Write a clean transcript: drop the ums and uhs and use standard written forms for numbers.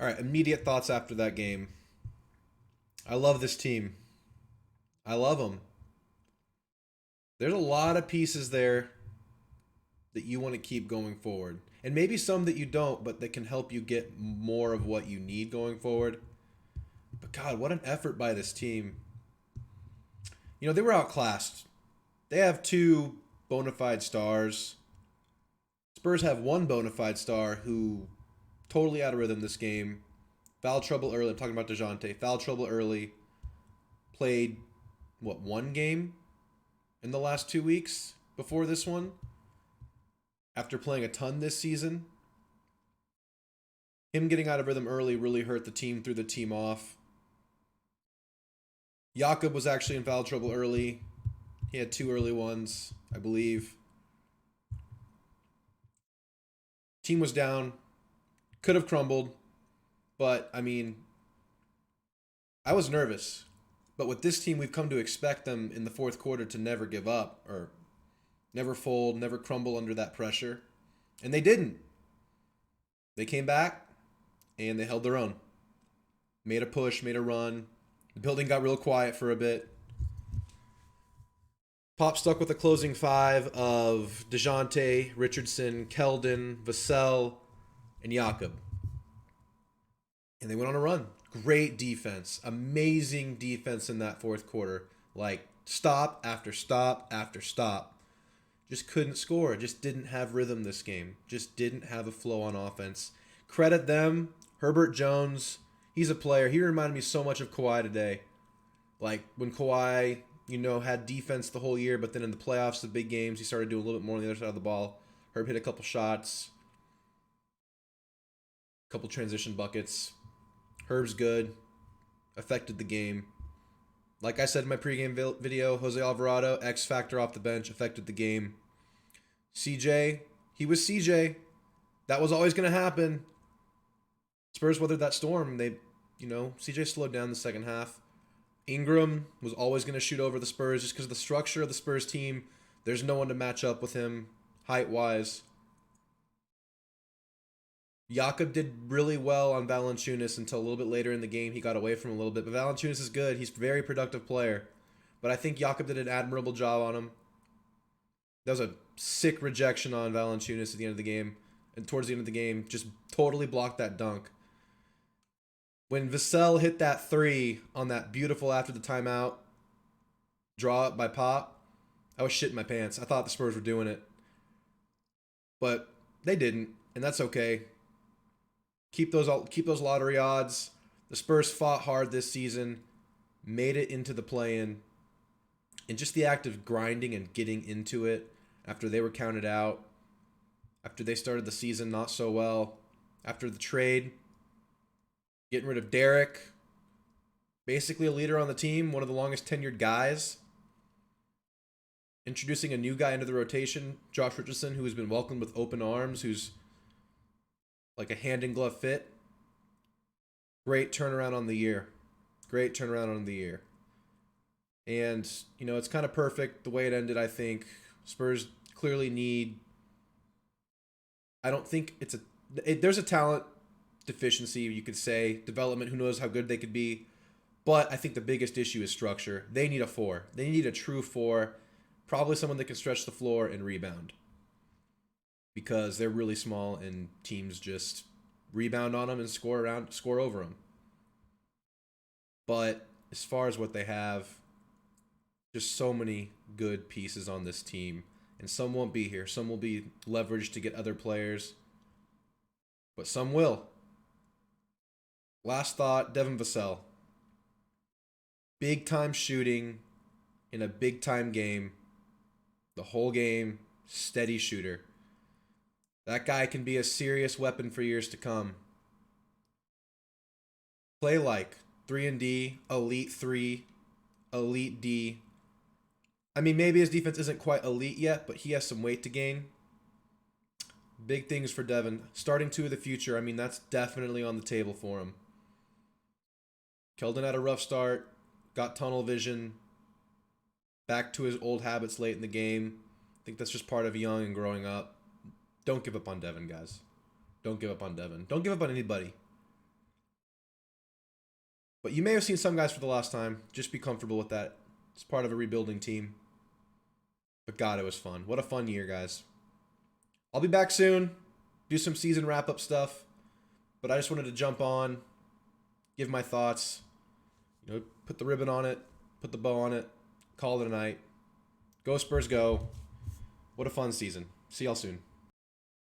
All right, immediate thoughts after that game. I love this team. I love them. There's a lot of pieces there that you want to keep going forward. And maybe some that you don't, but that can help you get more of what you need going forward. But God, what an effort by this team. They were outclassed. They have two bona fide stars. Spurs have one bona fide star who totally out of rhythm this game. Foul trouble early. I'm talking about DeJounte. Foul trouble early. Played, one game in the last 2 weeks before this one? After playing a ton this season. Him getting out of rhythm early really hurt the team, threw the team off. Jakob was actually in foul trouble early. He had two early ones, I believe. Team was down. Could have crumbled. But, I was nervous. But with this team, we've come to expect them in the fourth quarter to never give up or never fold, never crumble under that pressure. And they didn't. They came back and they held their own. Made a push, made a run. The building got real quiet for a bit. Pop stuck with a closing five of DeJounte, Richardson, Keldon, Vassell, and Jakob. And they went on a run. Great defense. Amazing defense in that fourth quarter. Like, stop after stop after stop. Just couldn't score. Just didn't have rhythm this game. Just didn't have a flow on offense. Credit them. Herbert Jones, he's a player. He reminded me so much of Kawhi today. Like, when Kawhi, had defense the whole year, but then in the playoffs, the big games, he started doing a little bit more on the other side of the ball. Herb hit a couple shots. Couple transition buckets. Herb's good. Affected the game. Like I said in my pregame video, Jose Alvarado, X factor off the bench, affected the game. CJ, he was CJ. That was always going to happen. Spurs weathered that storm. CJ slowed down the second half. Ingram was always going to shoot over the Spurs just because of the structure of the Spurs team. There's no one to match up with him height-wise. Jakob did really well on Valanciunas until a little bit later in the game. He got away from him a little bit. But Valanciunas is good. He's a very productive player. But I think Jakob did an admirable job on him. That was a sick rejection on Valanciunas at the end of the game. And towards the end of the game, just totally blocked that dunk. When Vassell hit that three on that beautiful after the timeout draw up by Pop, I was shitting my pants. I thought the Spurs were doing it. But they didn't, and that's okay. Keep those lottery odds. The Spurs fought hard this season, made it into the play-in, and just the act of grinding and getting into it after they were counted out, after they started the season not so well, after the trade, getting rid of Derek, basically a leader on the team, one of the longest tenured guys, introducing a new guy into the rotation, Josh Richardson, who has been welcomed with open arms, who's like a hand-in-glove fit. Great turnaround on the year. Great turnaround on the year. And, it's kind of perfect the way it ended, I think. Spurs clearly need... I don't think there's a talent deficiency, you could say. Development, who knows how good they could be. But I think the biggest issue is structure. They need a 4. They need a true 4. Probably someone that can stretch the floor and rebound. Because they're really small and teams just rebound on them and score over them. But as far as what they have, just so many good pieces on this team. And some won't be here. Some will be leveraged to get other players. But some will. Last thought, Devin Vassell. Big time shooting in a big time game. The whole game, steady shooter. That guy can be a serious weapon for years to come. Play like 3-and-D, elite 3, elite D. Maybe his defense isn't quite elite yet, but he has some weight to gain. Big things for Devin. Starting 2 of the future, that's definitely on the table for him. Keldon had a rough start, got tunnel vision, back to his old habits late in the game. I think that's just part of young and growing up. Don't give up on Devin, guys. Don't give up on Devin. Don't give up on anybody. But you may have seen some guys for the last time. Just be comfortable with that. It's part of a rebuilding team. But God, it was fun. What a fun year, guys. I'll be back soon. Do some season wrap-up stuff. But I just wanted to jump on, give my thoughts, put the ribbon on it, put the bow on it, call it a night. Go Spurs, go. What a fun season. See y'all soon.